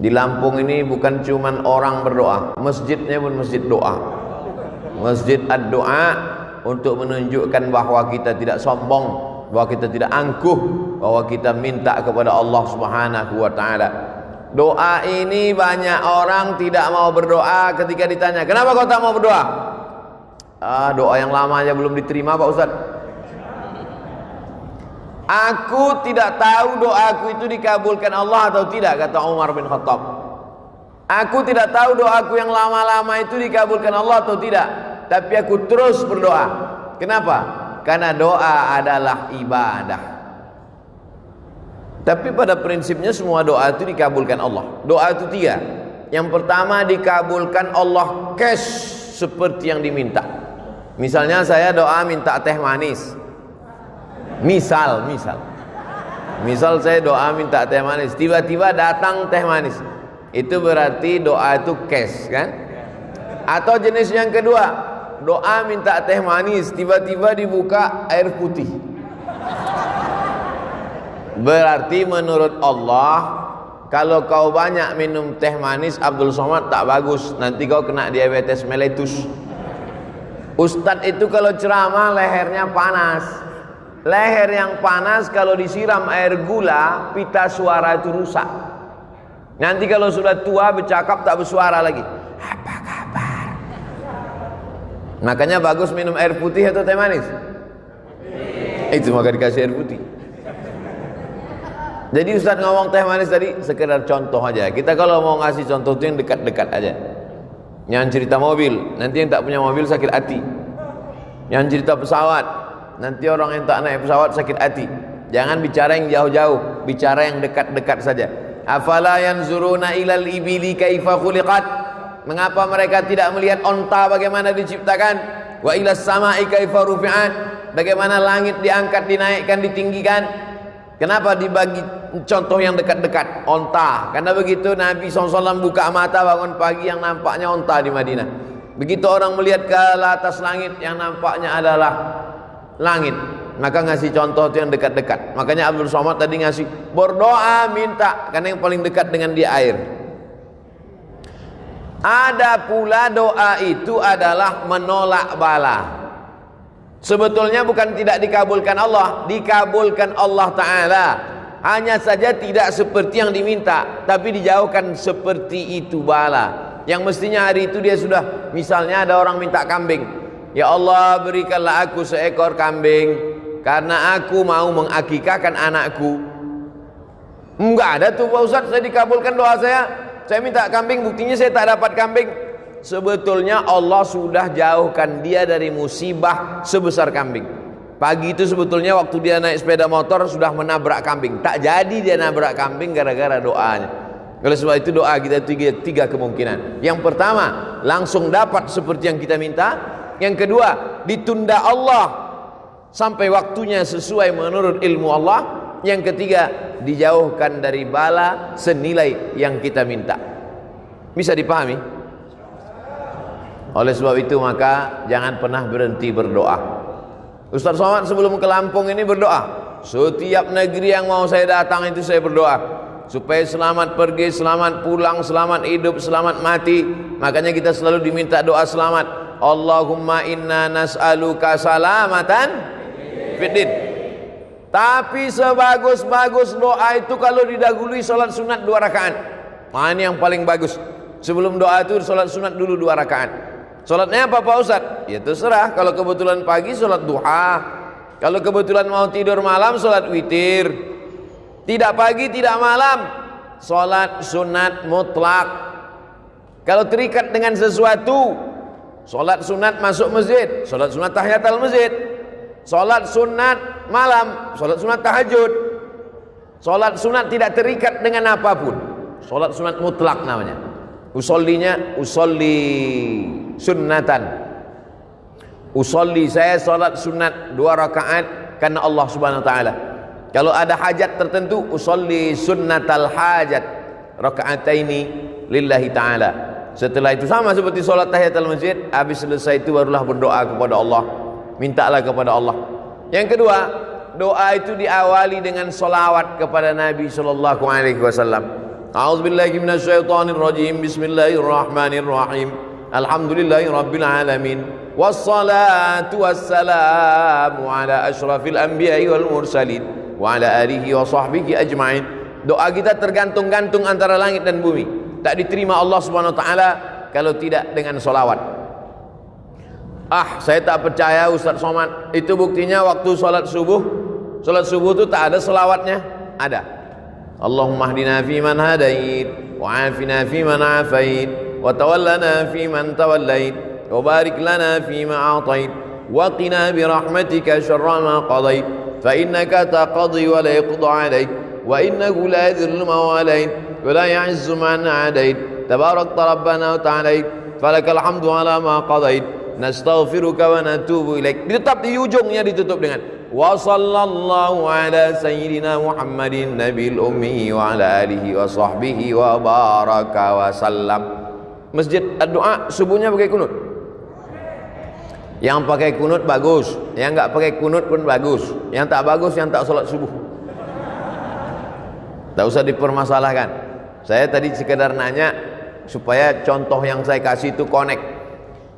Di Lampung ini bukan cuman orang berdoa, masjidnya pun masjid doa. Masjid ad-doa untuk menunjukkan bahwa kita tidak sombong, bahwa kita tidak angkuh, bahwa kita minta kepada Allah Subhanahu wa taala. Doa ini banyak orang tidak mau berdoa ketika ditanya, "Kenapa kau tak mau berdoa?" Doa yang lama aja belum diterima, Pak Ustaz. Aku tidak tahu doaku itu dikabulkan Allah atau tidak, kata Umar bin Khattab. Aku tidak tahu doaku yang lama-lama itu dikabulkan Allah atau tidak, tapi aku terus berdoa. Kenapa? Karena doa adalah ibadah. Tapi pada prinsipnya semua doa itu dikabulkan Allah. Doa itu tiga. Yang pertama dikabulkan Allah cash seperti yang diminta. Misalnya saya doa minta teh manis. Misal saya doa minta teh manis, tiba-tiba datang teh manis, itu berarti doa itu cash kan? Atau jenis yang kedua, doa minta teh manis, tiba-tiba dibuka air putih, berarti menurut Allah kalau kau banyak minum teh manis Abdul Somad tak bagus, nanti kau kena diabetes mellitus. Ustadz itu kalau ceramah lehernya panas. Leher yang panas kalau disiram air gula, pita suara itu rusak. Nanti kalau sudah tua bercakap tak bersuara lagi. Apa kabar? Makanya bagus minum air putih atau teh manis? Itu maka dikasih air putih. Jadi Ustaz ngomong teh manis tadi sekedar contoh aja. Kita kalau mau ngasih contoh itu yang dekat-dekat aja. Yang cerita mobil, nanti yang tak punya mobil sakit hati. Yang cerita pesawat, nanti orang yang tak naik pesawat sakit hati. Jangan bicara yang jauh-jauh, bicara yang dekat-dekat saja. Afala yanzuruna ilal ibili kaifa khuliqat? Mengapa mereka tidak melihat onta bagaimana diciptakan? Wa ilas sama'i kaifa rufi'at? Bagaimana langit diangkat, dinaikkan, ditinggikan? Kenapa dibagi contoh yang dekat-dekat? Onta. Karena begitu Nabi SAW buka mata bangun pagi yang nampaknya onta di Madinah. Begitu orang melihat ke atas langit yang nampaknya adalah langit, maka ngasih contoh itu yang dekat-dekat. Makanya Abdul Somad tadi ngasih berdoa minta, karena yang paling dekat dengan dia air. Ada pula doa itu adalah menolak bala. Sebetulnya bukan tidak dikabulkan Allah, dikabulkan Allah Ta'ala. Hanya saja tidak seperti yang diminta, tapi dijauhkan seperti itu bala. Yang mestinya hari itu dia sudah, misalnya ada orang minta kambing, ya Allah berikanlah aku seekor kambing karena aku mau mengakikahkan anakku. Enggak ada tuh Pak Ustaz, saya dikabulkan doa saya minta kambing, buktinya saya tak dapat kambing. Sebetulnya Allah sudah jauhkan dia dari musibah sebesar kambing. Pagi itu sebetulnya waktu dia naik sepeda motor sudah menabrak kambing, tak jadi dia nabrak kambing gara-gara doanya. Oleh sebab itu doa kita tiga kemungkinan. Yang pertama langsung dapat seperti yang kita minta. Yang kedua ditunda Allah sampai waktunya sesuai menurut ilmu Allah. Yang ketiga dijauhkan dari bala senilai yang kita minta. Bisa dipahami? Oleh sebab itu maka jangan pernah berhenti berdoa. Ustaz Somad sebelum ke Lampung ini berdoa, setiap negeri yang mau saya datang itu saya berdoa supaya selamat pergi, selamat pulang, selamat hidup, selamat mati. Makanya kita selalu diminta doa selamat. Allahumma inna nas'aluka salamatan fiddin. Tapi sebagus-bagus doa itu kalau didahului salat sunat 2 rakaat. Ini yang paling bagus. Sebelum doa itu salat sunat dulu 2 rakaat. Salatnya apa Pak Ustaz? Ya terserah. Kalau kebetulan pagi salat duha, kalau kebetulan mau tidur malam salat witir. Tidak pagi, tidak malam, salat sunat mutlak. Kalau terikat dengan sesuatu, salat sunat masuk masjid, salat sunat tahiyatul masjid, salat sunat malam, salat sunat tahajud. Salat sunat tidak terikat dengan apapun, salat sunat mutlak namanya. Usollinya usolli sunnatan. Usolli, saya salat sunat 2 rakaat karena Allah Subhanahu wa taala. Kalau ada hajat tertentu, usolli sunnatal hajat rakaataini lillahi ta'ala. Setelah itu sama seperti solat tahiyatul masjid, habis selesai itu barulah berdoa kepada Allah, mintalah kepada Allah. Yang kedua, doa itu diawali dengan solawat kepada Nabi SAW. A'udzubillahi minasyaitonir rajim. Bismillahirrahmanirrahim. Alhamdulillahi rabbil alamin. Wassalatu wassalamu ala asyrafil anbiya'i wal mursalin wa ala alihi wa sahbihi ajma'in. Doa kita tergantung-gantung antara langit dan bumi. Tak diterima Allah Subhanahu wa taala kalau tidak dengan solawat. Saya tak percaya Ustaz Somad. Itu buktinya waktu sholat subuh. Sholat subuh itu tak ada selawatnya. Ada. Allahumma hdina fi man hadait, wa afina fi man afait, wa tawallana fi man tawallait, wa barik lana fi ma atait, wa qina bi rahmatika syarra ma qadait, fa innaka taqdi wa la yuqda alaik, wa innahu la yadhillu man walait, wa la ya'izzu man adait, tabarakta rabbana wa ta'alait, falakal hamdu ala ma qadait, nastaghfiruka wa natubu ilaik. Tetap di ujungnya ditutup dengan wa sallallahu ala sayyidina Muhammadin nabil ummi wa ala alihi wa sahbihi wa baraka wa sallam. Masjid doa subuhnya pakai kunut. Yang pakai kunut bagus, yang enggak pakai kunut pun bagus. Yang tak bagus yang tak salat subuh. Tak usah dipermasalahkan. Saya tadi sekedar nanya supaya contoh yang saya kasih itu connect.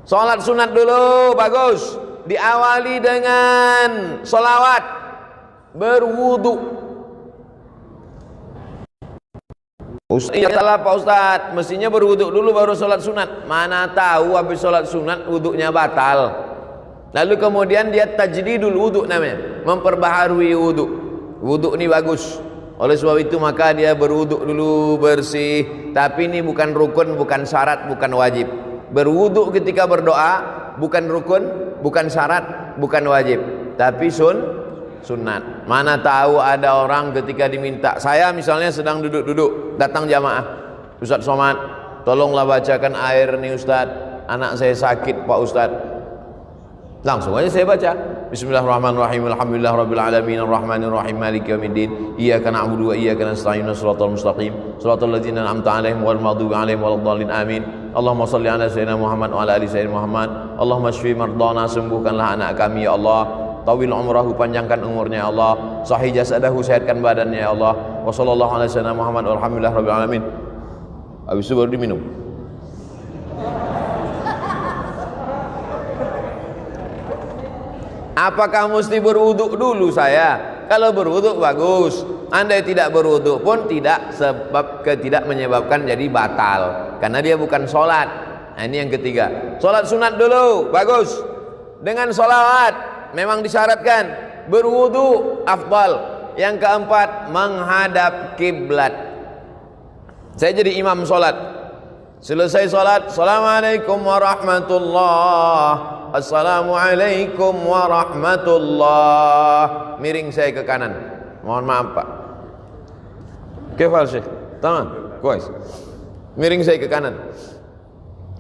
Salat sunat dulu bagus. Diawali dengan solawat, berwudu. Iya salah Pak Ustadz, mestinya berwudu dulu baru sholat sunat. Mana tahu habis sholat sunat wudunya batal. Lalu kemudian dia tajdidul wudu namanya, memperbaharui wudu. Wudu ini bagus. Oleh sebab itu maka dia berwudu dulu bersih. Tapi ini bukan rukun, bukan syarat, bukan wajib. Berwudu ketika berdoa bukan rukun, bukan syarat, bukan wajib, tapi sunat. Mana tahu ada orang ketika diminta, saya misalnya sedang duduk-duduk, datang jamaah, Ustaz Somad, tolonglah bacakan air nih Ustaz, anak saya sakit Pak Ustaz. Langsung aja saya baca. Bismillahirrahmanirrahim. Alhamdulillahirabbil alamin arrahmanir rahim maliki yaumiddin. Iyyaka na'budu wa iyyaka nasta'in. Shiratal mustaqim. Shiratal ladzina an'amta 'alaihim ghairil maghdubi 'alaihim waladdallin. Amin. Allahumma shalli ala sayyidina Muhammad wa ala ali sayyidina Muhammad. Allahumma shfi mardana, sembuhkanlah anak kami ya Allah. Tawil umrahu, panjangkan umurnya ya Allah. Sahih jasadahu, sehatkan badannya ya Allah. Wa sallallahu ala sayyidina Muhammad walhamdulillahirabbil alamin. Habis itu baru diminum. Apakah mesti berwudu dulu saya? Kalau berwudu bagus. Andai tidak berwudu pun tidak, sebab tidak menyebabkan jadi batal. Karena dia bukan sholat. Nah ini yang ketiga. Sholat sunat dulu, bagus. Dengan sholawat, memang disyaratkan. Berwudu, afdal. Yang keempat, menghadap kiblat. Saya jadi imam sholat. Selesai sholat, Assalamualaikum warahmatullahi. Assalamualaikum warahmatullah. Miring saya ke kanan. Mohon maaf Pak. Kefal Syekh. Tamam. Kuis. Miring saya ke kanan.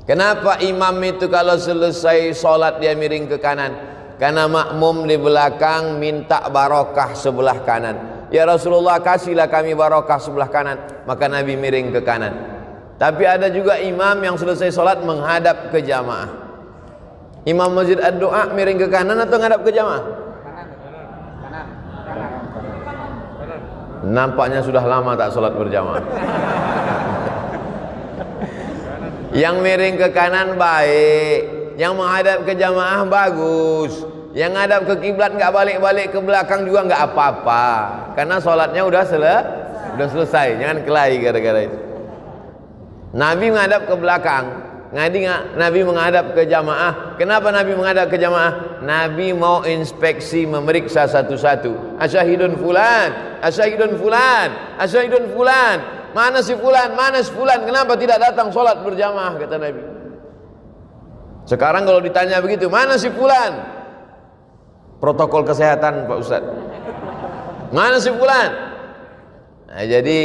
Kenapa imam itu kalau selesai sholat dia miring ke kanan? Karena makmum di belakang minta barokah sebelah kanan. Ya Rasulullah, kasihlah kami barokah sebelah kanan. Maka Nabi miring ke kanan. Tapi ada juga imam yang selesai sholat menghadap ke jamaah. Imam masjid ad-doa miring ke kanan atau ngadap ke jamaah? Kanan. Nampaknya sudah lama tak sholat berjamaah. Yang miring ke kanan baik, yang menghadap ke jamaah bagus. Yang ngadap ke kiblat nggak balik-balik ke belakang juga nggak apa-apa, karena sholatnya udah selesai. Jangan kelahi gara-gara itu. Nabi menghadap ke belakang. Nabi menghadap ke jamaah. Kenapa Nabi menghadap ke jamaah? Nabi mau inspeksi, memeriksa satu-satu. Asyahidun fulan, asyahidun fulan, asyahidun fulan. Mana si fulan, mana si fulan? Kenapa tidak datang sholat berjamaah? Kata Nabi. Sekarang kalau ditanya begitu, mana si fulan? Protokol kesehatan Pak Ustaz. Mana si fulan? Nah, jadi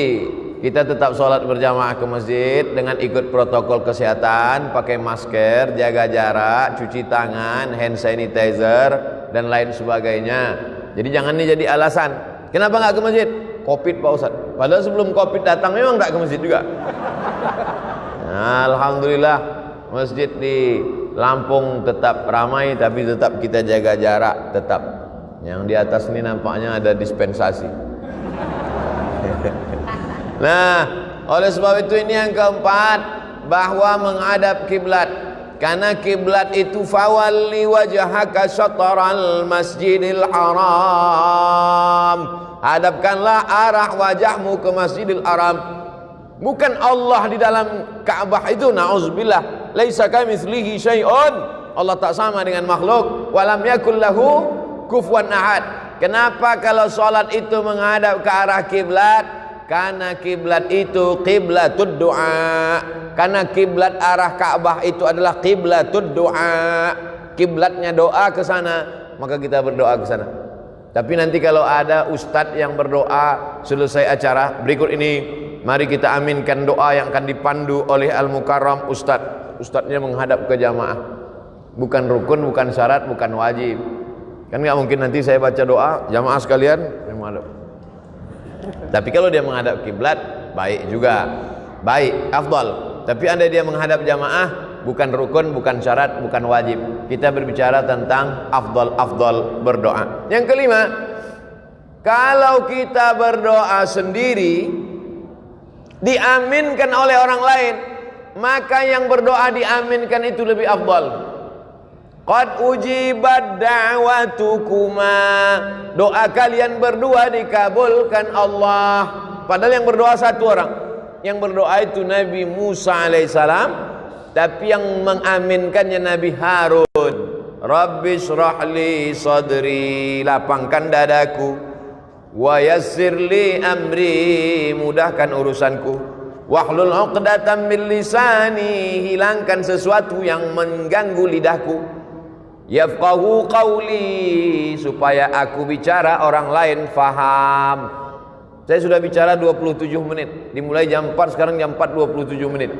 kita tetap sholat berjamaah ke masjid dengan ikut protokol kesehatan, pakai masker, jaga jarak, cuci tangan, hand sanitizer, dan lain sebagainya. Jadi jangan ini jadi alasan. Kenapa nggak ke masjid? Covid Pak Ustaz. Padahal sebelum Covid datang memang nggak ke masjid juga. Nah, alhamdulillah masjid di Lampung tetap ramai, tapi tetap kita jaga jarak tetap. Yang di atas ini nampaknya ada dispensasi. Nah, Oleh sebab itu ini yang keempat, bahwa menghadap kiblat. Karena kiblat itu fawalli wajhaka syatral masjidil haram. Hadapkanlah arah wajahmu ke Masjidil Haram. Bukan Allah di dalam Ka'bah itu, na'udzubillah. Laisa kamitslihi syai'un. Allah tak sama dengan makhluk. Walam yakul lahu kufuwan ahad. Kenapa kalau salat itu menghadap ke arah kiblat? Karena kiblat itu qiblatud du'a. Karena kiblat arah Ka'bah itu adalah qiblatud du'a. Kiblatnya doa ke sana, maka kita berdoa ke sana. Tapi nanti kalau ada ustadz yang berdoa selesai acara berikut ini, mari kita aminkan doa yang akan dipandu oleh Al-Mukarram Ustadz. Ustadznya menghadap ke jamaah. Bukan rukun, bukan syarat, bukan wajib. Kan nggak mungkin nanti saya baca doa, jamaah sekalian saya menghadap. Tapi kalau dia menghadap kiblat, baik juga, baik, afdal. Tapi andai dia menghadap jamaah, bukan rukun, bukan syarat, bukan wajib. Kita berbicara tentang afdal berdoa. Yang kelima, kalau kita berdoa sendiri diaminkan oleh orang lain, maka yang berdoa diaminkan itu lebih afdal. Qad ujibat da'watukuma, doa kalian berdua dikabulkan Allah. Padahal yang berdoa satu orang. Yang berdoa itu Nabi Musa alaihissalam, tapi yang mengaminkannya Nabi Harun. Rabbi shrahli sadri, lapangkan dadaku. Wa yassirli amri, mudahkan urusanku. Wahlul 'uqdatam min lisani, hilangkan sesuatu yang mengganggu lidahku. Yafqahu qawli, supaya aku bicara orang lain faham. Saya sudah bicara 27 menit. Dimulai jam 4, sekarang jam 4 27 menit.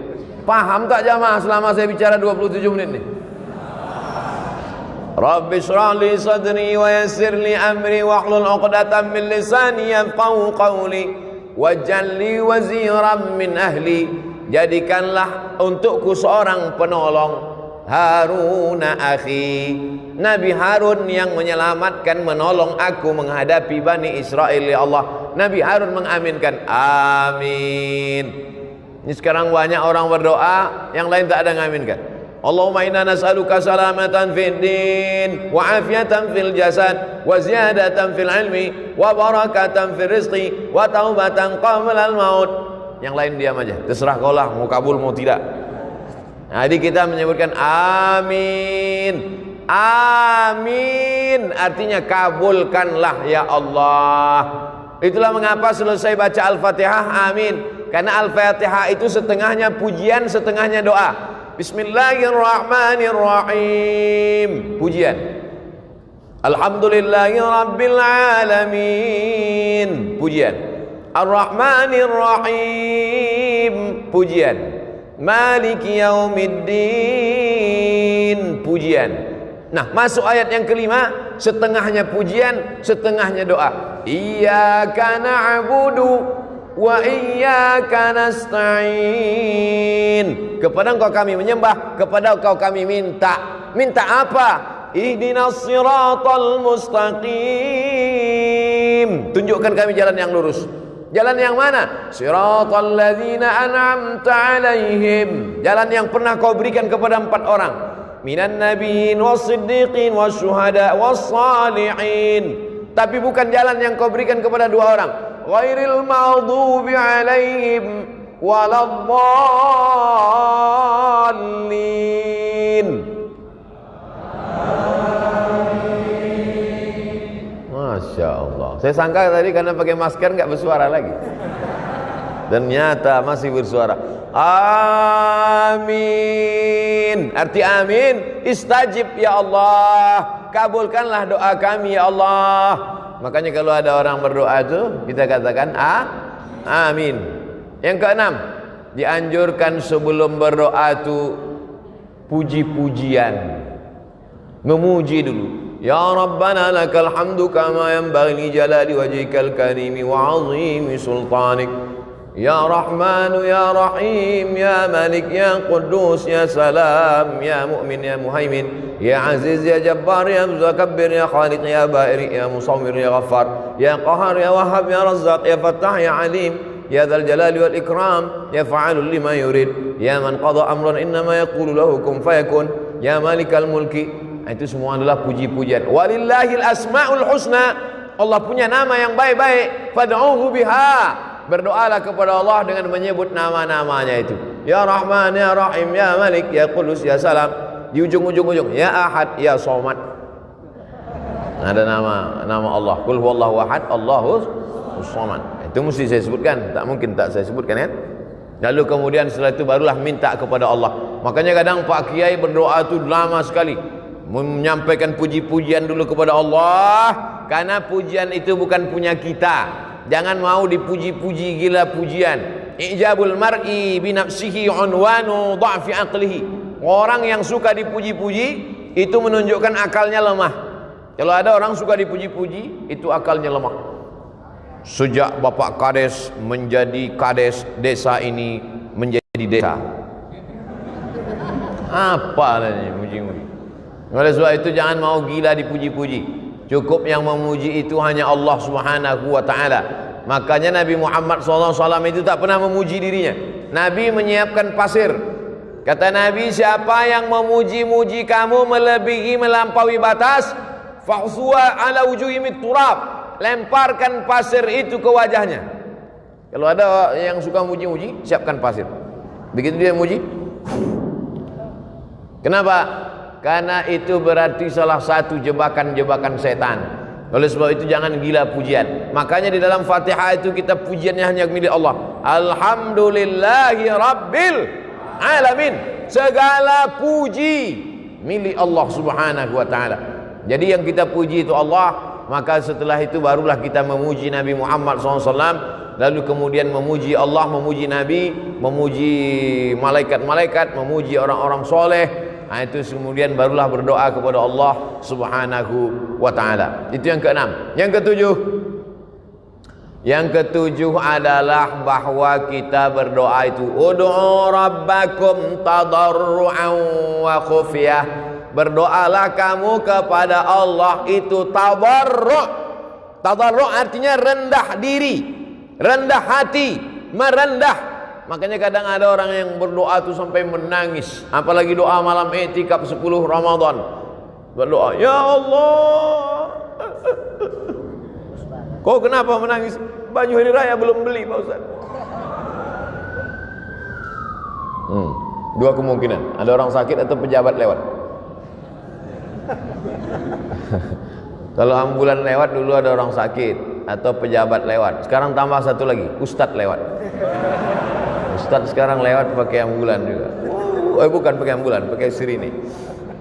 Paham tak jamaah selama saya bicara 27 menit nih? Rabbi shrah li sadri wa yassir li amri wahlul 'uqdatam min lisani yafqahu qawli waj'al li waziran min ahli. Jadikanlah untukku seorang penolong, Haruna akhi, Nabi Harun yang menyelamatkan, menolong aku menghadapi Bani Israel. Ya Allah, Nabi Harun mengaminkan, amin. Ini sekarang banyak orang berdoa, yang lain tak ada mengaminkan. Allahumma inna nas'aluka salamatan fid din wa afiatan fil jasad wa ziyadatan fil ilmi wa barakatan fil rizqi wa taubatan qabla al maut. Yang lain diam aja, terserah kau lah mau kabul mau tidak. Nah, jadi kita menyebutkan amin. Amin artinya kabulkanlah ya Allah. Itulah mengapa selesai baca Al-Fatihah amin. Karena Al-Fatihah itu setengahnya pujian, setengahnya doa. Bismillahirrahmanirrahim, pujian. Alhamdulillahirabbil alamin, pujian. Ar-Rahmanirrahim, pujian. Maliki yaumiddin, pujian. Nah, masuk ayat yang kelima, setengahnya pujian, setengahnya doa. Iyyaka na'budu wa iyyaka nasta'in. Kepada Engkau kami menyembah, kepada Engkau kami minta. Minta apa? Ihdinas siratal mustaqim. Tunjukkan kami jalan yang lurus. Jalan yang mana? Siratal ladzina an'amta alaihim, jalan yang pernah kau berikan kepada 4 orang. Minan nabiyyin was-siddiqin wasyuhada was-salihin. Tapi bukan jalan yang kau berikan kepada 2 orang. Ghairil maghdubi alaihim waladdallin. Masya Allah. Saya sangka tadi karena pakai masker nggak bersuara lagi. Dan nyata masih bersuara. Amin. Arti amin, istajib ya Allah. Kabulkanlah doa kami ya Allah. Makanya kalau ada orang berdoa itu kita katakan amin. Yang keenam, dianjurkan sebelum berdoa itu puji-pujian. Memuji dulu. Ya Rabbana lakal hamdu kama yanbaghi li jalali wajhikal karimi wa 'azimi sultanik. Ya Rahmanu ya Rahim ya Malik ya Quddus ya Salam ya Mu'min ya Muhaimin ya Aziz ya Jabbar ya Mutakabbir ya Khaliq ya Bari ya Musawwir ya Ghaffar ya Qahar ya Wahhab ya Razzaq ya Fattah ya Alim ya dzal jalali wal ikram, ya fa'alul lima yurid, ya man qada amran innama yaqulu lahu kun fayakun, ya malikal mulki. Itu semua adalah puji-pujian. Walillahil asmaul husna, Allah punya nama yang baik-baik, fad'uhu biha, berdoalah kepada Allah dengan menyebut nama-namanya itu. Ya Rahman, ya Rahim, ya Malik, ya Qudus, ya Salam. Di ujung-ujung ya Ahad, ya Somad. Ada nama Allah. Qul huwallahu ahad, Allahus samad. Itu mesti saya sebutkan, tak mungkin tak saya sebutkan kan. Lalu kemudian setelah itu barulah minta kepada Allah. Makanya kadang Pak Kiai berdoa itu lama sekali, menyampaikan puji-pujian dulu kepada Allah, karena pujian itu bukan punya kita. Jangan mau dipuji-puji gila pujian. Ijabul mar'i bi nafsihi unwanu dha'fi aqlihi. Orang yang suka dipuji-puji itu menunjukkan akalnya lemah. Kalau ada orang suka dipuji-puji, itu akalnya lemah. Sejak Bapak Kades menjadi Kades, desa ini menjadi desa. Apa namanya puji-puji? Oleh sebab itu jangan mau gila dipuji-puji. Cukup yang memuji itu hanya Allah Subhanahu wa taala. Makanya Nabi Muhammad SAW itu tak pernah memuji dirinya. Nabi menyiapkan pasir. Kata Nabi, siapa yang memuji-muji kamu melebihi melampaui batas, fa'suwa ala wujuhimit turab, lemparkan pasir itu ke wajahnya. Kalau ada yang suka muji-muji, siapkan pasir. Begitu dia muji. Kenapa? Karena itu berarti salah satu jebakan-jebakan setan. Oleh sebab itu jangan gila pujian. Makanya di dalam Fatihah itu kita pujiannya hanya milik Allah. Alhamdulillahi Rabbil Alamin. Segala puji milik Allah Subhanahu wa taala. Jadi yang kita puji itu Allah. Maka setelah itu barulah kita memuji Nabi Muhammad SAW. Lalu kemudian memuji Allah, memuji Nabi, memuji malaikat-malaikat, memuji orang-orang soleh. Nah, itu kemudian barulah berdoa kepada Allah Subhanahu wa taala. Itu yang keenam. Yang ketujuh adalah bahwa kita berdoa itu ud'u rabbakum tadarru'an wa khufyah. Berdoalah kamu kepada Allah itu tadarru'. Tadarru' artinya rendah diri, rendah hati, merendah. Makanya kadang ada orang yang berdoa itu sampai menangis. Apalagi doa malam i'tikaf 10 Ramadan. Berdoa, ya Allah, kau kenapa menangis? Baju hari raya belum beli Pak Ustaz. Dua kemungkinan, ada orang sakit atau pejabat lewat. Kalau ambulan lewat dulu ada orang sakit atau pejabat lewat. Sekarang tambah satu lagi, ustadz lewat. Ustadz sekarang lewat pakai ambulan juga. Bukan pakai ambulan, pakai sirine.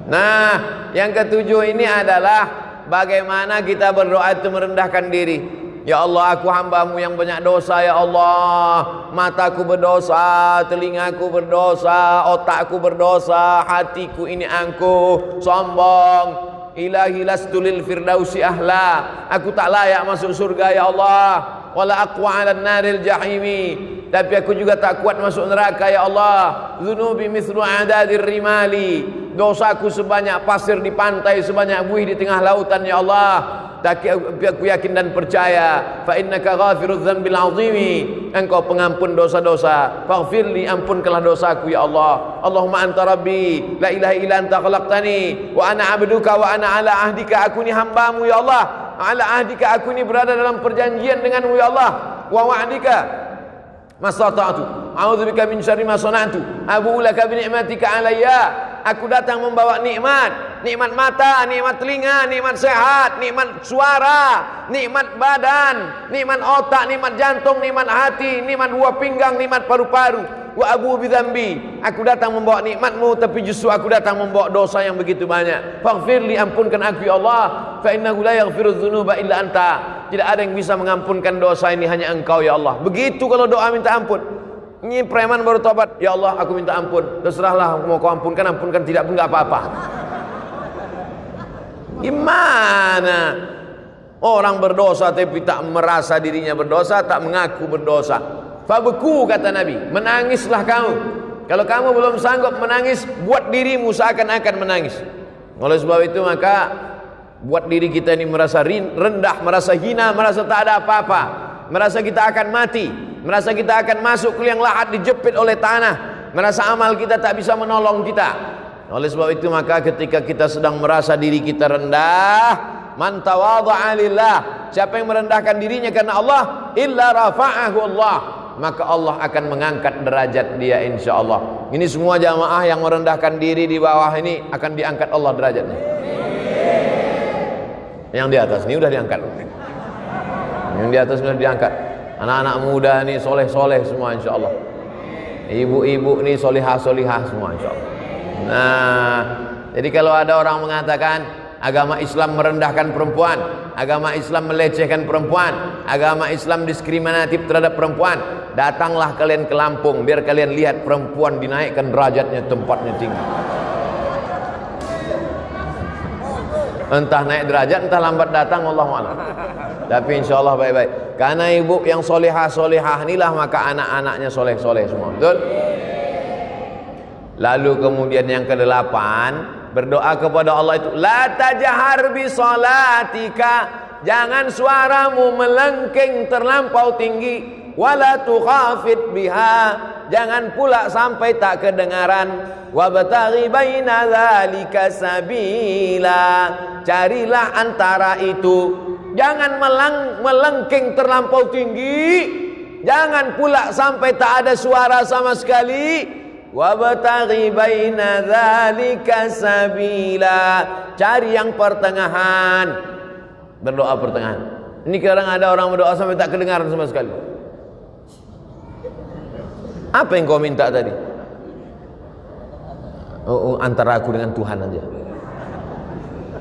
Nah, yang ketujuh ini adalah bagaimana kita berdoa itu merendahkan diri. Ya Allah, aku hambamu yang banyak dosa. Ya Allah, mataku berdosa, telingaku berdosa, otakku berdosa, hatiku ini angkuh, sombong. Ilahi lastu lil firdausi ahla. Aku tak layak masuk surga ya Allah. Wala aqwa 'alan naril jahimi. Tapi aku juga tak kuat masuk neraka ya Allah. Dzunubi mithlu adadir rimali. Dosaku sebanyak pasir di pantai, sebanyak buih di tengah lautan ya Allah. Tapi aku yakin dan percaya, fa innaka ghafirudz dzambil 'azimi. Engkau pengampun dosa-dosa. Faghfirli, ampunkanlah dosaku ya Allah. Allahumma anta rabbi, la ilaha illa anta khalaqtani wa ana 'abduka wa ana 'ala ahdika. Aku ni hambamu ya Allah. 'Ala ahdika, aku ni berada dalam perjanjian denganmu ya Allah. Wa wa'dika mastata'tu. A'udzubika min syarri ma sana'tu. Abu'u laka bi ni'matika 'alayya. Aku datang membawa nikmat, nikmat mata, nikmat telinga, nikmat sehat, nikmat suara, nikmat badan, nikmat otak, nikmat jantung, nikmat hati, nikmat buah pinggang, nikmat paru-paru. Wa abu bidzambi. Aku datang membawa nikmatmu, tapi justru aku datang membawa dosa yang begitu banyak. Faghfirli, ampunkan aku ya Allah. Fa innahu la yaghfirudz dzunuba illa anta. Tidak ada yang bisa mengampunkan dosa ini, hanya Engkau ya Allah. Begitu kalau doa minta ampun. Ini preman baru tobat, ya Allah aku minta ampun. Terserahlah mau kau ampunkan, ampunkan, tidak pun enggak apa-apa. Gimana? Orang berdosa tapi tak merasa dirinya berdosa, tak mengaku berdosa. Fabku, kata Nabi, menangislah kamu. Kalau kamu belum sanggup menangis, buat dirimu seakan-akan menangis. Oleh sebab itu maka buat diri kita ini merasa rendah, merasa hina, merasa tak ada apa-apa, merasa kita akan mati. merasa kita akan masuk ke liang lahat dijepit oleh tanah, merasa amal kita tak bisa menolong kita. Oleh sebab itu maka ketika kita sedang merasa diri kita rendah, man tawadha'a lillah, siapa yang merendahkan dirinya karena Allah, illa rafa'ahu Allah, maka Allah akan mengangkat derajat dia insyaallah. Ini semua jamaah yang merendahkan diri di bawah ini akan diangkat Allah derajatnya. Yang di atas ini udah diangkat. Yang di atas sudah diangkat. Anak-anak muda nih soleh-soleh semua insyaallah. Ibu-ibu nih solihah-solihah semua insyaallah. Nah, jadi kalau ada orang mengatakan agama Islam merendahkan perempuan, agama Islam melecehkan perempuan, agama Islam diskriminatif terhadap perempuan, datanglah kalian ke Lampung biar kalian lihat perempuan dinaikkan derajatnya, tempatnya tinggi. Entah naik derajat, entah lambat datang, Allahu a'lam. Tapi insyaallah baik-baik. Karena ibu yang solehah-solehah inilah maka anak-anaknya soleh-soleh semua. Betul? Lalu kemudian yang ke-8, berdoa kepada Allah itu, la tajhar bi salatika, jangan suaramu melengking terlampau tinggi, wala tukhafit biha, jangan pula sampai tak kedengaran, wabtaghi baina dzalika sabila, carilah antara itu, jangan melengking terlampau tinggi, jangan pula sampai tak ada suara sama sekali. Wabtaghi baina dzalika sabila, cari yang pertengahan, berdoa pertengahan. Ini kadang ada orang berdoa sampai tak kedengaran sama sekali. Apa yang kau minta tadi? Antara aku dengan Tuhan aja.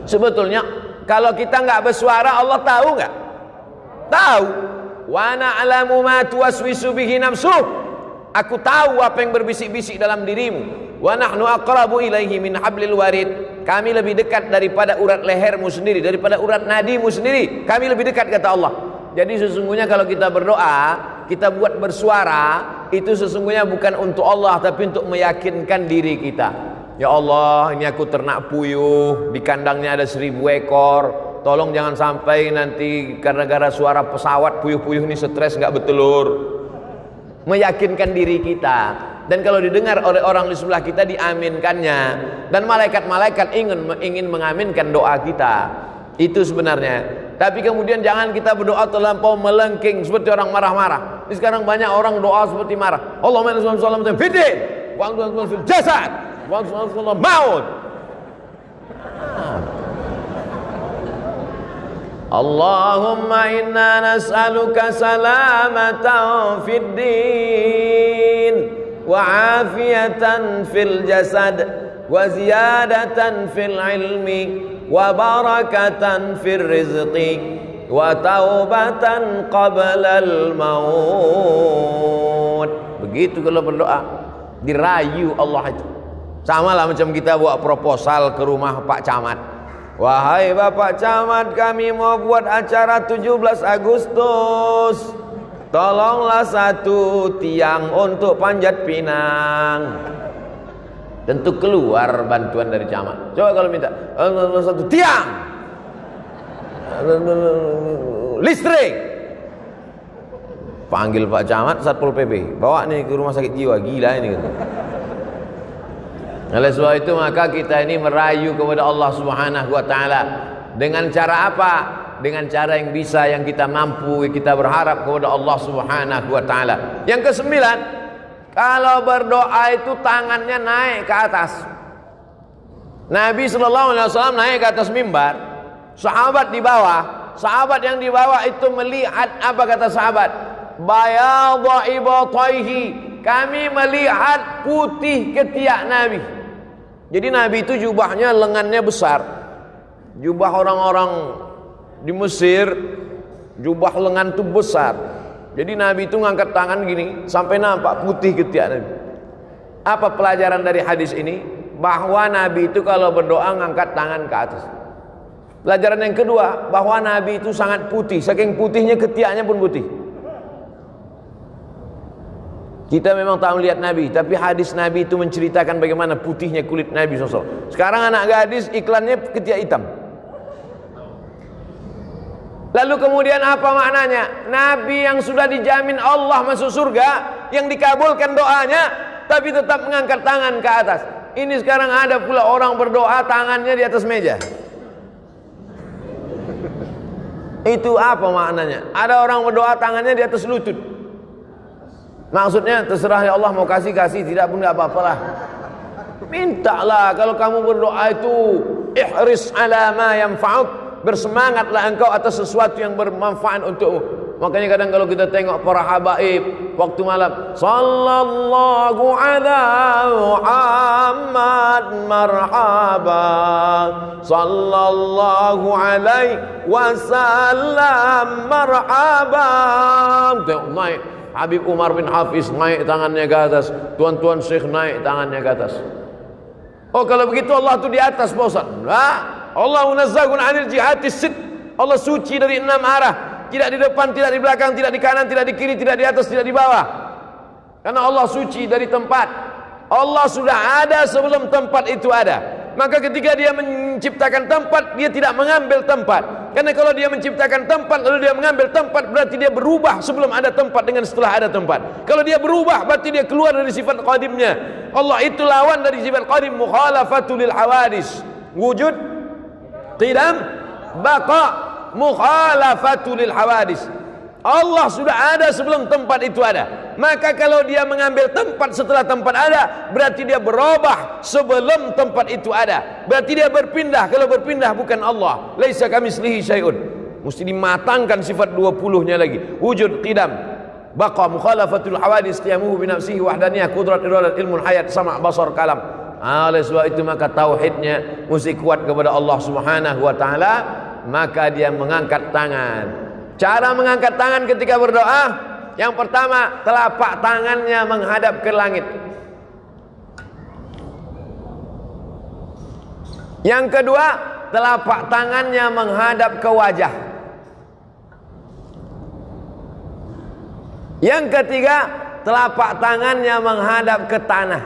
Sebetulnya kalau kita nggak bersuara, Allah tahu nggak? Tahu. Wa na'lamu ma tuwaswisu bihi nafsuh. Aku tahu apa yang berbisik-bisik dalam dirimu. Wa nahnu aqrabu ilaihi min hablil warid. Kami lebih dekat daripada urat lehermu sendiri, daripada urat nadimu sendiri. Kami lebih dekat, kata Allah. Jadi sesungguhnya kalau kita berdoa, kita buat bersuara, itu sesungguhnya bukan untuk Allah, tapi untuk meyakinkan diri kita. Ya Allah, ini aku ternak puyuh, di kandangnya ada 1000 ekor. Tolong jangan sampai nanti gara-gara suara pesawat puyuh-puyuh ini stres nggak bertelur. Meyakinkan diri kita, dan kalau didengar oleh orang di sebelah kita diaminkannya, dan malaikat-malaikat ingin mengaminkan doa kita. Itu sebenarnya. Tapi kemudian jangan kita berdoa terlampau melengking seperti orang marah-marah. Ini sekarang banyak orang doa seperti marah. Allahumma inna sallallahu fiddin wa anta fil jasad wa anta maut. Allahumma inna nas'aluka salamatan fid din wa afiyatan fil jasad wa ziyadatan fil ilmi wa barakatan fil rizqi wa taubatan qabla al maut. Begitu kalau berdoa, dirayu Allah itu. Sama lah macam kita buat proposal ke rumah Pak Camat. Wahai Bapak Camat, kami mau buat acara 17 Agustus. Tolonglah 1 tiang untuk Panjat Pinang. Tentu keluar bantuan dari camat. Coba kalau minta 1 tiang listrik, panggil Pak Camat, Satpol PP, bawa nih ke rumah sakit jiwa, gila ini gitu. Oleh sebab itu maka kita ini merayu kepada Allah Subhanahu wa taala. Dengan cara apa? Dengan cara yang bisa, yang kita mampu, kita berharap kepada Allah Subhanahu wa taala. Yang ke-9, kalau berdoa itu tangannya naik ke atas. Nabi sallallahu alaihi wasallam naik ke atas mimbar, sahabat di bawah. Sahabat yang di bawah itu melihat, apa kata sahabat? Bayadha ibataihi, kami melihat putih ketiak Nabi. Jadi Nabi itu jubahnya lengannya besar. Jubah orang-orang di Mesir, jubah lengan itu besar. Jadi Nabi itu ngangkat tangan gini sampai nampak putih ketiak Nabi. Apa pelajaran dari hadis ini? Bahwa Nabi itu kalau berdoa ngangkat tangan ke atas. Pelajaran yang kedua, bahwa Nabi itu sangat putih, saking putihnya ketiaknya pun putih. Kita memang tak melihat Nabi, tapi hadis Nabi itu menceritakan bagaimana putihnya kulit Nabi SAW. Sekarang anak gadis iklannya ketiak hitam. Lalu kemudian apa maknanya? Nabi yang sudah dijamin Allah masuk surga, yang dikabulkan doanya, tapi tetap mengangkat tangan ke atas. Ini sekarang ada pula orang berdoa tangannya di atas meja. Itu apa maknanya? Ada orang berdoa tangannya di atas lutut. Maksudnya terserah ya Allah, mau kasih, tidak pun gak apa-apalah. Mintalah, kalau kamu berdoa itu ihris ala ma yanfa'uk, bersemangatlah engkau atas sesuatu yang bermanfaat untukmu. Makanya kadang kalau kita tengok para habaib waktu malam, sallallahu ala Muhammad marhaba, sallallahu alaihi wasallam marhaba. Tengok naik Habib Umar bin Hafiz, naik tangannya ke atas. Tuan-tuan Syekh naik tangannya ke atas. Oh, kalau begitu Allah itu di atas, Pak Ustaz. Nah, Allah munazzahun 'anil jihatis sit. Allah suci dari 6 arah. Tidak di depan, tidak di belakang, tidak di kanan, tidak di kiri, tidak di atas, tidak di bawah. Karena Allah suci dari tempat. Allah sudah ada sebelum tempat itu ada. Maka ketika dia menciptakan tempat, dia tidak mengambil tempat. Karena kalau dia menciptakan tempat lalu dia mengambil tempat, berarti dia berubah sebelum ada tempat dengan setelah ada tempat. Kalau dia berubah, berarti dia keluar dari sifat qadimnya. Allah itu lawan dari sifat qadim, mukhalafatul lil hawadis. Wujud, qidam, baqa, mukhalafatul lil hawadis. Allah sudah ada sebelum tempat itu ada. Maka kalau dia mengambil tempat setelah tempat ada, berarti dia berubah sebelum tempat itu ada. Berarti dia berpindah. Kalau berpindah bukan Allah. Laisa kamitslihi syai'un. Mesti dimatangkan sifat 20-nya lagi. Wujud, qidam, baqa, mukhalafatul hawadis, qiyamuhu binafsihi, wahdaniyah, qudrat, iradat, ilmun, hayat, sama', basar, kalam. Oleh sebab itu maka tauhidnya mesti kuat kepada Allah Subhanahu wa taala. Maka dia mengangkat tangan. Cara mengangkat tangan ketika berdoa, yang pertama, telapak tangannya menghadap ke langit. Yang kedua, telapak tangannya menghadap ke wajah. Yang ketiga, telapak tangannya menghadap ke tanah.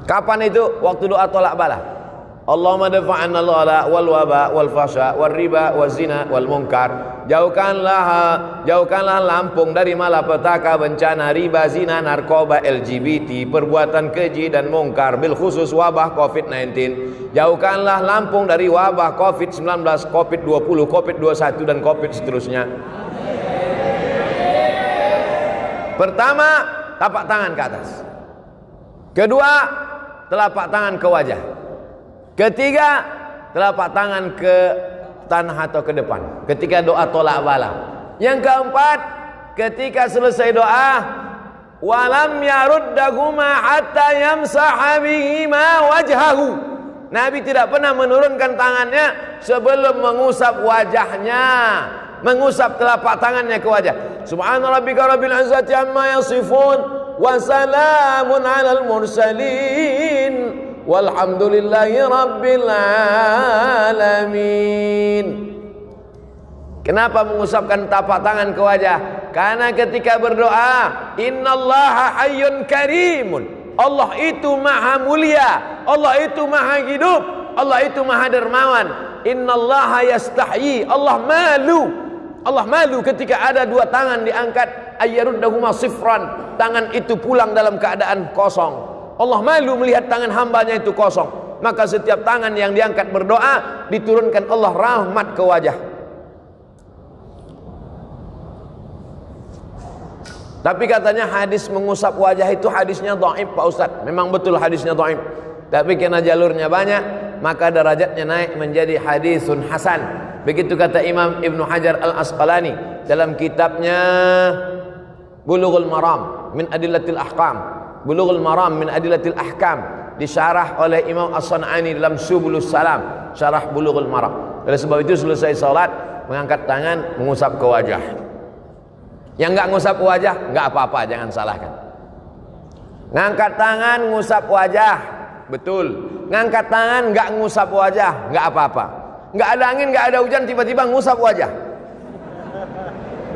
Kapan itu? Waktu doa tolak bala. Allahumma dafa'anna al-ghala wal waba wal fasha wal riba wal zina wal munkar. Jauhkanlah Lampung dari malapetaka, bencana, riba, zina, narkoba, LGBT, perbuatan keji dan mungkar, bil khusus wabah COVID-19. Jauhkanlah Lampung dari wabah COVID-19, COVID-20, COVID-21 dan COVID seterusnya. Pertama, telapak tangan ke atas. Kedua, telapak tangan ke wajah. Ketiga, telapak tangan ke tanah atau ke depan ketika doa tolak bala. Yang keempat, ketika selesai doa, walam yaruddahuma hatta yamsaha bihima wajhahu. Nabi tidak pernah menurunkan tangannya sebelum mengusap wajahnya, mengusap telapak tangannya ke wajah. Subhana rabbika rabbil izzati amma yasifun, wa salamun alal mursalin, walhamdulillahi rabbil alamin. Kenapa mengusapkan tapak tangan ke wajah? Karena ketika berdoa, innallaha hayyun karimun, Allah itu maha mulia, Allah itu maha hidup, Allah itu maha dermawan. Innallaha yastahyi, Allah malu ketika ada dua tangan diangkat, ayyaruddahuma sifran, tangan itu pulang dalam keadaan kosong. Allah malu melihat tangan hambanya itu kosong. Maka setiap tangan yang diangkat berdoa, diturunkan Allah rahmat ke wajah. Tapi katanya hadis mengusap wajah itu hadisnya dhaif, Pak Ustaz. Memang betul hadisnya dhaif. Tapi karena jalurnya banyak, maka derajatnya naik menjadi hadisun hasan. Begitu kata Imam Ibnu Hajar Al-Asqalani dalam kitabnya Bulughul Maram min Adillatil Ahkam. Bulughul Maram min Adillatil Ahkam, disyarah oleh Imam As-San'ani dalam Subulus Salam, syarah Bulughul Maram. Oleh sebab itu selesai salat, mengangkat tangan, mengusap ke wajah. Yang enggak ngusap ke wajah, enggak apa-apa, jangan salahkan. Ngangkat tangan, ngusap wajah, betul. Ngangkat tangan, enggak ngusap wajah, enggak apa-apa. Enggak ada angin, enggak ada hujan, tiba-tiba ngusap wajah.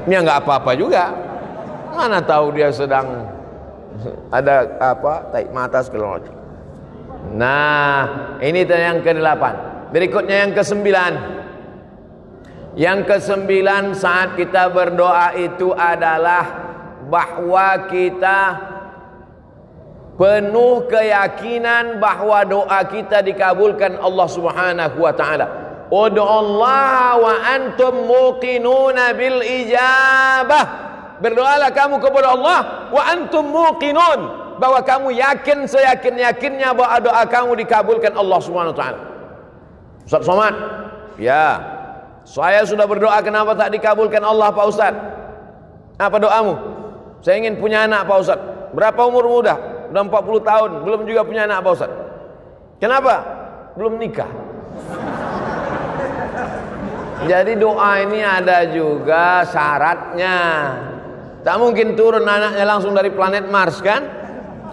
Ya enggak apa-apa juga. Mana tahu dia sedang ada apa, taik mata segala macam. Nah, ini yang ke-8. Berikutnya yang kesembilan. Yang kesembilan saat kita berdoa itu adalah bahwa kita penuh keyakinan bahwa doa kita dikabulkan Allah Subhanahu wa taala. Ud'ullaha wa antum muqinuna bil ijabah. Berdoalah kamu kepada Allah wa antum muqinun, bahwa kamu yakin seyakin-yakinnya bahwa doa kamu dikabulkan Allah Subhanahu wa taala. Ustaz Somad, ya, saya sudah berdoa, kenapa tak dikabulkan Allah Pak Ustaz? Apa doamu? Saya ingin punya anak Pak Ustaz. Berapa umur muda? Udah 40 tahun, belum juga punya anak Pak Ustaz. Kenapa? Belum nikah. Jadi doa ini ada juga syaratnya. Tak mungkin turun anaknya langsung dari planet Mars kan?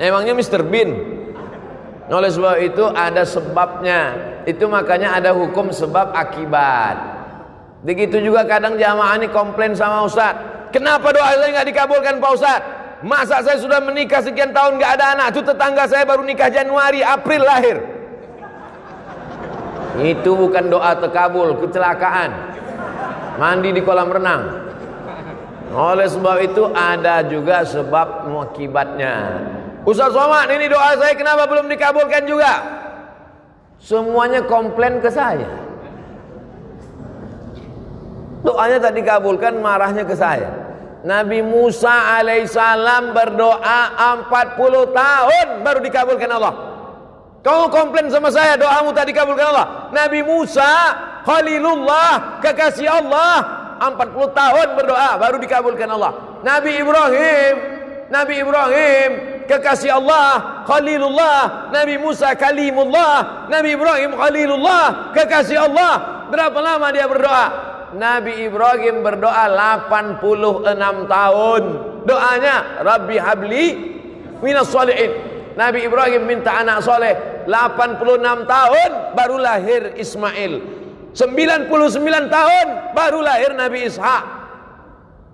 Emangnya Mr. Bean? Oleh sebab itu ada sebabnya. Itu makanya ada hukum sebab akibat. Begitu juga kadang jamaah ini komplain sama Ustaz. Kenapa doa saya nggak dikabulkan Pak Ustaz? Masa saya sudah menikah sekian tahun nggak ada anak? Itu tetangga saya baru nikah Januari, April lahir. Itu bukan doa terkabul, kecelakaan. Mandi di kolam renang. Oleh sebab itu ada juga sebab akibatnya. Ustaz Somad, ini doa saya kenapa belum dikabulkan juga? Semuanya komplain ke saya. Doanya tak dikabulkan, marahnya ke saya. Nabi Musa alaihissalam berdoa 40 tahun baru dikabulkan Allah. Kau komplain sama saya, doamu tak dikabulkan Allah. Nabi Musa Khalilullah, kekasih Allah, 40 tahun berdoa baru dikabulkan Allah. Nabi Ibrahim kekasih Allah, Khalilullah. Nabi Musa Kalimullah. Nabi Ibrahim Khalilullah, kekasih Allah. Berapa lama dia berdoa? Nabi Ibrahim berdoa 86 tahun. Doanya Rabbi habli minas sholihin. Nabi Ibrahim minta anak soleh. 86 tahun baru lahir Ismail. 99 tahun baru lahir Nabi Ishak.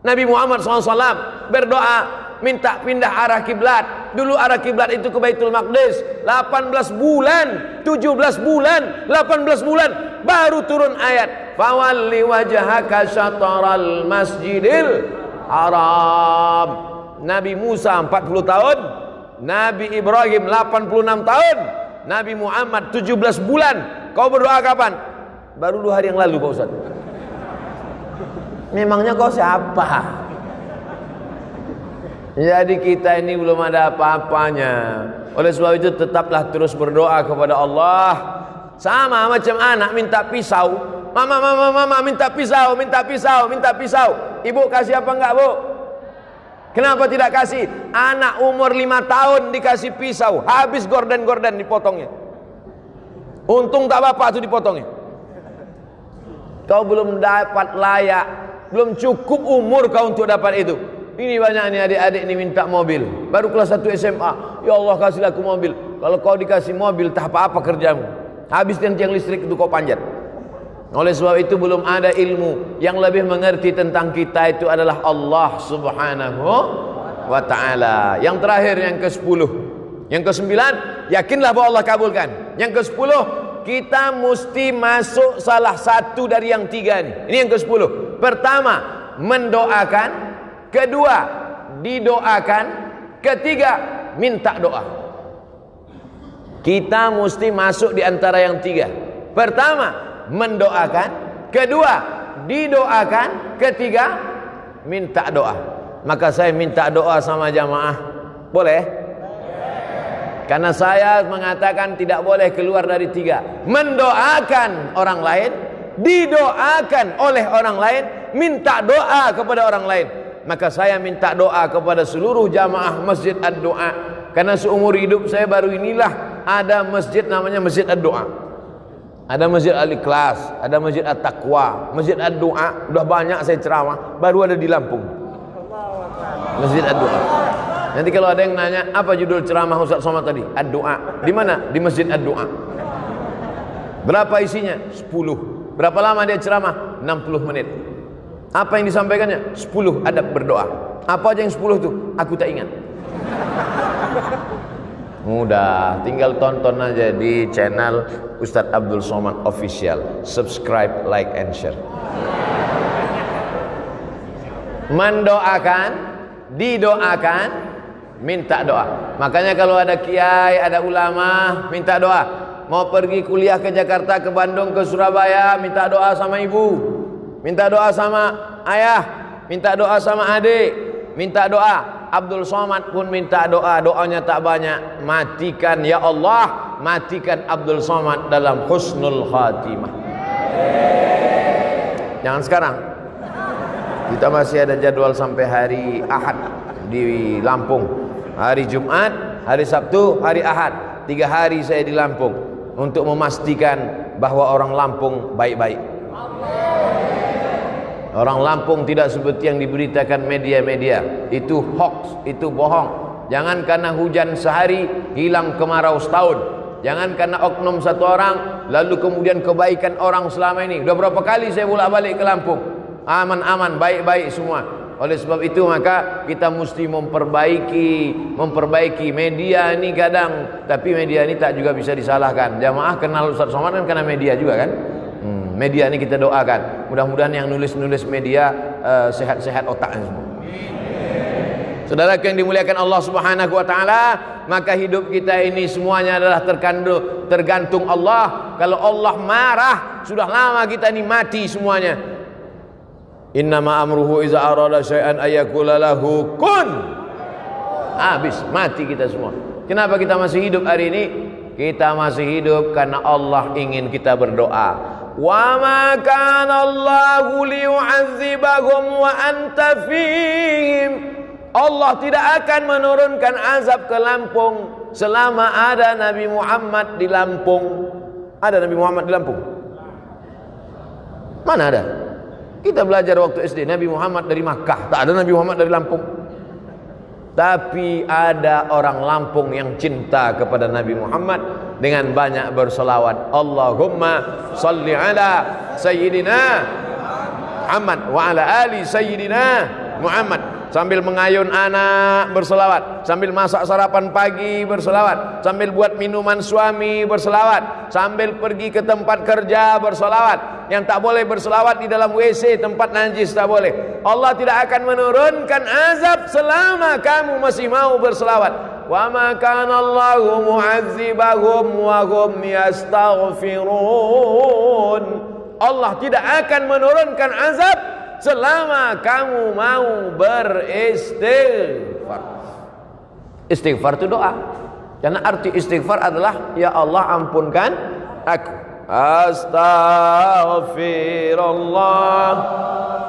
Nabi Muhammad SAW berdoa minta pindah arah kiblat. Dulu arah kiblat itu ke Baitul Maqdis. 18 bulan, 17 bulan, 18 bulan baru turun ayat fawalli wajhaka syatral masjidil haram. Nabi Musa 40 tahun, Nabi Ibrahim 86 tahun, Nabi Muhammad 17 bulan. Kau berdoa kapan? Baru 2 hari yang lalu Pak Ustaz. Memangnya kau siapa? Jadi kita ini belum ada apa-apanya. Oleh sebab itu tetaplah terus berdoa kepada Allah. Sama macam anak minta pisau. Mama minta pisau, minta pisau, minta pisau. Ibu kasih apa enggak, Bu? Kenapa tidak kasih? Anak umur 5 tahun dikasih pisau, habis gorden-gorden dipotongnya. Untung tak bapak itu dipotongnya. Kau belum dapat layak, belum cukup umur kau untuk dapat itu. Ini banyak nih adik-adik ini minta mobil, baru kelas 1 SMA. Ya Allah kasihlah aku mobil. Kalau kau dikasih mobil tak apa-apa kerjamu. Habis tiang listrik itu kau panjat. Oleh sebab itu belum ada ilmu. Yang lebih mengerti tentang kita itu adalah Allah Subhanahu wa ta'ala. Yang terakhir, yang ke-10. Yang ke-9, yakinlah bahwa Allah kabulkan. Yang ke-10, kita mesti masuk salah satu dari yang 3 ini. Ini yang ke-10. Pertama, mendoakan. Kedua, didoakan. Ketiga, minta doa. Kita mesti masuk di antara yang 3. Pertama, mendoakan. Kedua, didoakan. Ketiga, minta doa. Maka saya minta doa sama jamaah. Boleh? Karena saya mengatakan tidak boleh keluar dari 3. Mendoakan orang lain, didoakan oleh orang lain, minta doa kepada orang lain. Maka saya minta doa kepada seluruh jamaah Masjid Ad-Doa. Karena seumur hidup saya baru inilah ada masjid namanya Masjid Ad-Doa. Ada Masjid Al-Ikhlas, ada Masjid At-Taqwa, Masjid Ad-Doa. Udah banyak saya ceramah, baru ada di Lampung. Masjid Ad-Doa. Nanti kalau ada yang nanya, apa judul ceramah Ustaz Somad tadi? Ad-Doa. Di mana? Di Masjid Ad-Doa. Berapa isinya? 10. Berapa lama dia ceramah? 60 menit. Apa yang disampaikannya? 10 adab berdoa. Apa aja yang 10 itu? Aku tak ingat. Mudah, tinggal tonton aja di channel Ustadz Abdul Somad Official. Subscribe, like, and share. Mendoakan, didoakan, minta doa. Makanya kalau ada kiai, ada ulama, minta doa. Mau pergi kuliah ke Jakarta, ke Bandung, ke Surabaya, minta doa sama ibu, minta doa sama ayah, minta doa sama adik, minta doa. Abdul Somad pun minta doa, doanya tak banyak. Matikan ya Allah, matikan Abdul Somad dalam husnul khatimah. Jangan sekarang. Kita masih ada jadwal sampai hari Ahad di Lampung. Hari Jumat, hari Sabtu, hari Ahad. 3 hari saya di Lampung untuk memastikan bahwa orang Lampung baik-baik. Orang Lampung tidak seperti yang diberitakan media-media. Itu hoax, itu bohong. Jangan karena hujan sehari hilang kemarau setahun. Jangan karena oknum satu orang lalu kemudian kebaikan orang selama ini. Sudah berapa kali saya bolak-balik ke Lampung, aman-aman, baik-baik semua. Oleh sebab itu maka kita mesti memperbaiki media ini kadang, tapi media ini tak juga bisa disalahkan. Jamaah kenal Ustaz Somad kan karena media juga kan. Media ini kita doakan. Mudah-mudahan yang nulis-nulis media sehat-sehat otaknya semua. Saudara yang dimuliakan Allah Subhanahu wa taala, maka hidup kita ini semuanya adalah tergantung Allah. Kalau Allah marah, sudah lama kita ini mati semuanya. Innama amruhu iza arada syai'an ayyakula lahu kun. Habis, mati kita semua. Kenapa kita masih hidup hari ini? Kita masih hidup karena Allah ingin kita berdoa. Wa ma kana Allahu liyu'adzibahum wa anta fihim. Allah tidak akan menurunkan azab ke Lampung selama ada Nabi Muhammad di Lampung. Ada Nabi Muhammad di Lampung? Mana ada? Kita belajar waktu SD, Nabi Muhammad dari Makkah. Tak ada Nabi Muhammad dari Lampung. Tapi ada orang Lampung yang cinta kepada Nabi Muhammad dengan banyak berselawat. Allahumma salli ala Sayyidina Muhammad wa ala ali Sayyidina Muhammad. Sambil mengayun anak berselawat, sambil masak sarapan pagi berselawat, sambil buat minuman suami berselawat, sambil pergi ke tempat kerja berselawat. Yang tak boleh berselawat di dalam WC, tempat najis tak boleh. Allah tidak akan menurunkan azab selama kamu masih mau berselawat. Wa ma kana Allahu mu'adzibahum wa hum yastaghfirun. Allah tidak akan menurunkan azab selama kamu mau beristighfar. Istighfar itu doa. Karena arti istighfar adalah ya Allah ampunkan aku. Astaghfirullah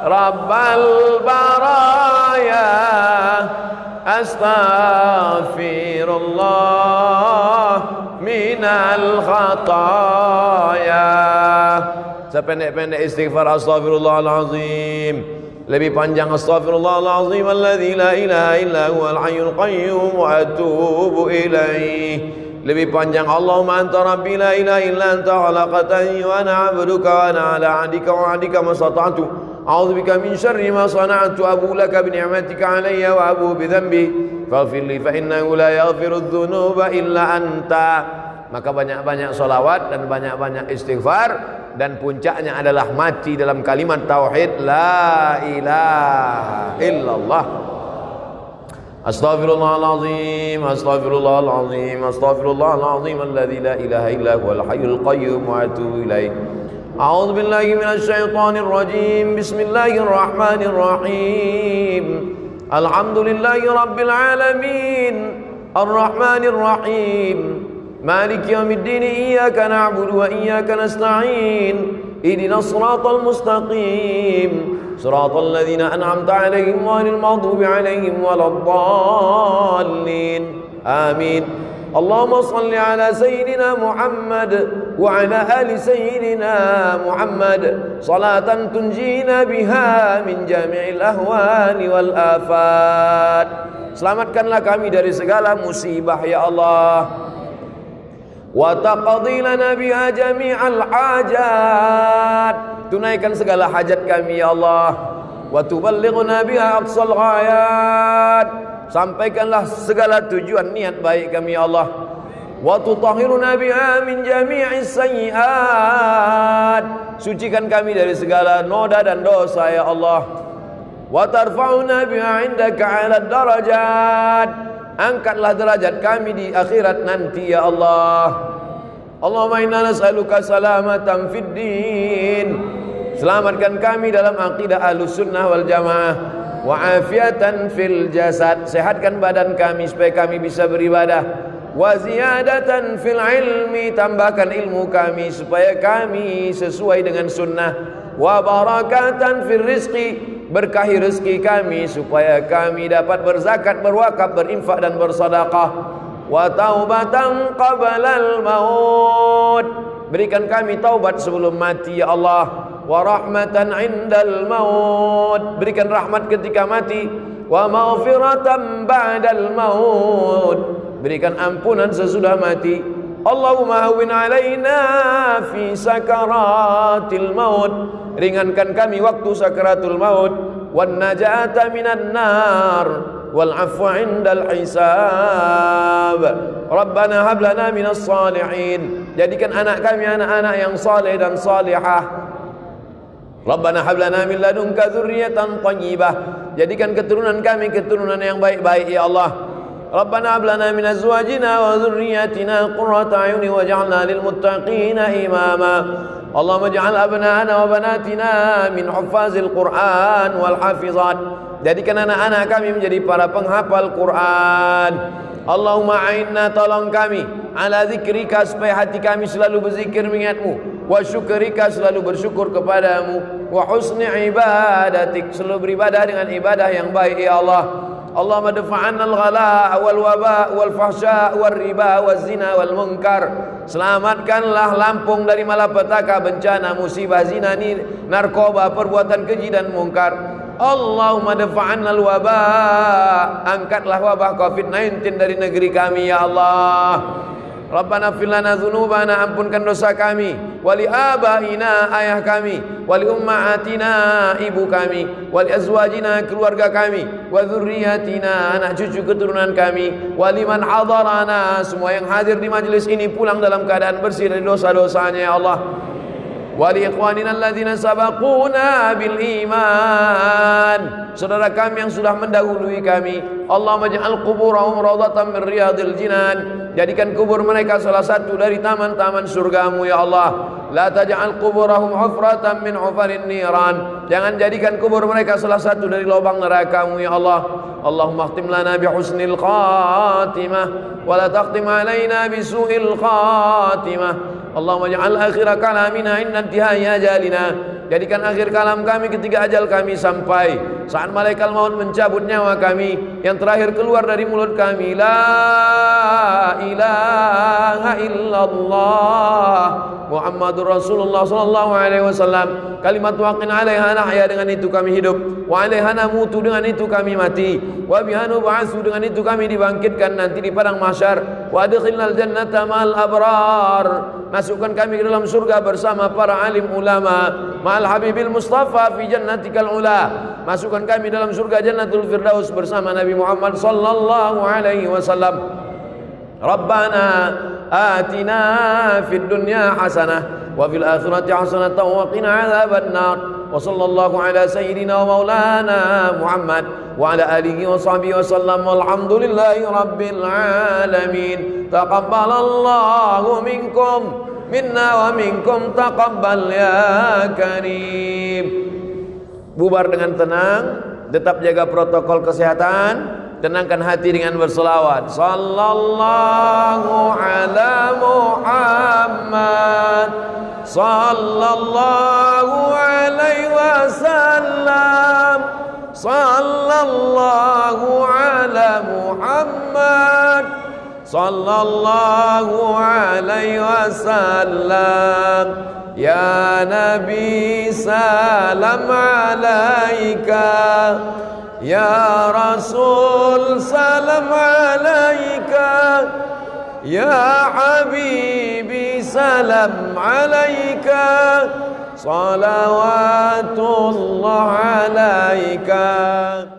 Rabbal baraya. Astaghfirullah minal khataya. Sependek-pendek istighfar astaghfirullahalazim. Lebih panjang astaghfirullahalazim alladzi la ilaha illa huwal hayyul qayyum wa atubu ilaih. Lebih panjang Allahumma anta rabbi la ilaha illa anta khalaqtani wa ana 'abduka wa ana 'ala 'ahdika wa 'adika mastata'tu. A'udzubika min syarri ma sana'tu abu laka bi ni'matika 'alayya wa abu bi dhanbi faghfir li fa innahu la yaghfiru dzunuba illa anta. Maka banyak-banyak salawat dan banyak-banyak istighfar, dan puncaknya adalah mati dalam kalimat tauhid la ilaha illallah. Astaghfirullahalazim, astaghfirullahalazim, astaghfirullahalazim alladzi la ilaha illa huwal hayyul qayyum wa atubu ilaih. A'udzu billahi minasy syaithanir rajim. Bismillahirrahmanirrahim. Alhamdulillahi rabbil alamin. Arrahmanir rahim. مالك يوم الدين إياك نعبد وإياك نستعين اهدنا الصراط المستقيم صراط الذين أنعمت عليهم غير المغضوب عليهم ولا الضالين آمين. اللهم صل على سيدنا محمد وعلى آل سيدنا محمد صلاة تنجينا بها من جميع الأهوال والآفات. Selamatkanlah kami dari segala musibah ya Allah. Wa taqdi lana biha jami'al hajat. Tunaikan segala hajat kami ya Allah. Wa tuballighna biha aqsal ghayat. Sampaikanlah segala tujuan niat baik kami ya Allah. wa tutahhiruna biha min jami'is sayyi'at. Sucikan kami dari segala noda dan dosa ya Allah. Wa tarfa'una biha 'indaka 'ala darajat. Angkatlah derajat kami di akhirat nanti ya Allah. Allahumma inna nas'aluka salamatan fid din. Selamatkan kami dalam akidah Ahlussunnah wal Jamaah. Wa afiatan fil jasad. Sehatkan badan kami supaya kami bisa beribadah. Wa ziyadatan fil ilmi, tambahkan ilmu kami supaya kami sesuai dengan sunnah. Wa barakatan fil rizqi, berkahi rezeki kami supaya kami dapat berzakat, berwakaf, berinfak dan bersedekah. Wa taubatan qablal maut, berikan kami taubat sebelum mati ya Allah. Wa rahmatan indal maut, berikan rahmat ketika mati. Wa maghfiratan ba'dal maut, berikan ampunan sesudah mati. Allahumma hawwin alaina fi sakaratil maut, ringankan kami waktu sakaratul maut. Wan najata minan nar wal afwa indal hisab. Rabbana hab lana minas salihin, jadikan anak kami anak-anak yang saleh dan salihah. Rabbana hab lana min ladunka dzurriyyatan thayyibah, jadikan keturunan kami keturunan yang baik-baik ya Allah. Rabbana hab lana min azwajina wa dhurriyyatina qurrata a'yun waj'alna lil muttaqina imama. Allahumma ij'al abna'ana wa banatina min huffazil Qur'an wal hafizat, jadikan anak-anak kami menjadi para penghafal Quran. Allahumma a'inna, tolong kami, ala zikrika, supaya hati kami selalu berzikir mengingatmu, wa syukrika, selalu bersyukur kepadamu, wa husni ibadatik, selalu beribadah dengan ibadah yang baik ya Allah. Allahumma dafa'anna al-ghala wal waba wal fahsya wal riba wal zina wal munkar, selamatkanlah Lampung dari malapetaka, bencana, musibah, zina, narkoba, perbuatan keji dan mungkar. Allahumma dafa'anna al-waba, angkatlah wabah COVID-19 dari negeri kami ya Allah. Rabbana fir lana dzunubana, ampunkan dosa kami, wali abaina, ayah kami, wali ummahatina, ibu kami, wali azwajina, keluarga kami, wa dzurriyyatina, anak cucu keturunan kami, wali man hadarana, semua yang hadir di majelis ini pulang dalam keadaan bersih dari dosa-dosanya ya Allah. Wali ikhwanina alladzina sabaquna bil iman, saudara kami yang sudah mendahului kami. Allahumma ij'al quburahum rawdatan min riyadil jinan, jadikan kubur mereka salah satu dari taman-taman surgamu ya Allah. La taj'al quburahum hufratan min hufarin niran, jangan jadikan kubur mereka salah satu dari lubang neraka-Mu ya Allah. Allahumma khtim lana bi husnil khatimah wa la takhtim alaina bi su'il khatimah. Allahumma ja'al akhira kalamina inna intihai ajalina, jadikan akhir kalam kami ketika ajal kami sampai, saat malaikat maut mencabut nyawa kami, yang terakhir keluar dari mulut kami, la ilaha illallah Muhammadur Rasulullah sallallahu alaihi wasallam. Kalimat waqin alaiha nahya, dengan itu kami hidup, wa alaiha namutu, dengan itu kami mati, wa biha nub'atsu, dengan itu kami dibangkitkan nanti di padang mahsyar, wa adkhilnal jannata ma'al abrar, masukkan kami ke dalam surga bersama para alim ulama, ma'al habibil mustafa fi jannatikal ula, masukkan kami dalam surga jannatul firdaus bersama Nabi Muhammad sallallahu alaihi wasallam. Rabbana atina fid dunya hasanah wa fil akhirati hasanatan wa qina adzaban nar. Wa sallallahu ala sayyidina wa maulana Muhammad wa ala alihi wa sahbihi wa sallam. Walhamdulillahi rabbil alamin. Taqabbalallahu minkum minna wa minkum taqabbal ya karim. Bubar dengan tenang, tetap jaga protokol kesehatan, tenangkan hati dengan berselawat. Sallallahu ala Muhammad, sallallahu alaihi wasallam, sallallahu ala Muhammad, sallallahu alaihi wasallam. Ya Nabi salam alaika, ya Rasul salam alaika, ya Habibi salam alaika, salawatullah alaika.